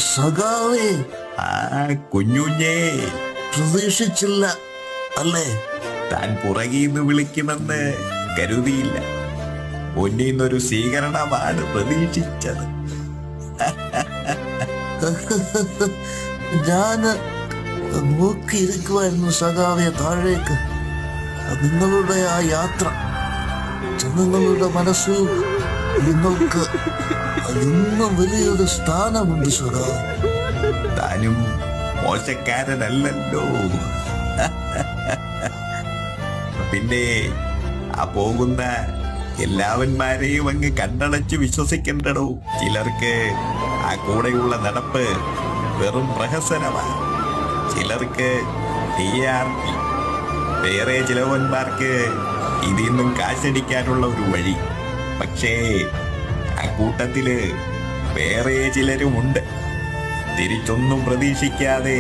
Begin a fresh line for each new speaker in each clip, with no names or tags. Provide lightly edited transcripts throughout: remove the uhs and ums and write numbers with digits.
സഖാവേ,
കുഞ്ഞുഞ്ഞേ,
പ്രതീക്ഷിച്ചില്ല അല്ലേ?
താൻ പുറകീന്ന് വിളിക്കുമെന്ന് കരുതിയില്ല. ഒന്നീന്നൊരു സ്വീകരണമാണ് പ്രതീക്ഷിച്ചത്.
ഞാന് നോക്കിയിരിക്കുമായിരുന്നു സഖാവെ താഴേക്ക്. നിങ്ങളുടെ ആ യാത്ര, ജനങ്ങളുടെ മനസ്സിൽ നിങ്ങൾക്ക് ഇന്നും വലിയൊരു സ്ഥാനമുണ്ട് സഖാവ്.
താനും മോശക്കാരനല്ലല്ലോ. പിന്നെ ആ പോകുന്ന എല്ലാവന്മാരെയും അങ്ങ് കണ്ണടച്ച് വിശ്വസിക്കണ്ടടോ. ചിലർക്ക് ആ കൂടെയുള്ള നടപ്പ് വെറും പ്രഹസനമാണ്. ചിലർക്ക് TRP. വേറെ ചിലവന്മാർക്ക് ഇതിന്നും കാശടിക്കാനുള്ള ഒരു വഴി. പക്ഷേ ആ കൂട്ടത്തില് വേറെ ചിലരുമുണ്ട്. തിരിച്ചൊന്നും പ്രതീക്ഷിക്കാതെ,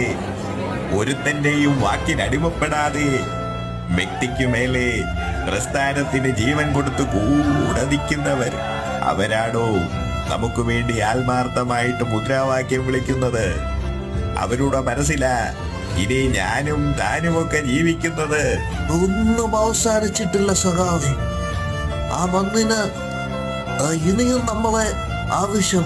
ഒരുത്തന്റെയും വാക്കിനടിമപ്പെടാതെ, വ്യക്തിക്കു മേലെ പ്രസ്ഥാനത്തിന് ജീവൻ കൊടുത്തു കൂടെ നിൽക്കുന്നവർ. അവരാണോ നമുക്ക് വേണ്ടി ആത്മാർത്ഥമായിട്ട് മുദ്രാവാക്യം വിളിക്കുന്നത്. അവരുടെ മനസ്സിലാ ഇനി ഞാനും താനുമൊക്കെ ജീവിക്കുന്നത്.
ഒന്നും അവസാനിച്ചിട്ടില്ല സഖാവെ. ആ മണ്ണിന് ഇനിയും നമ്മളെ ആവശ്യം.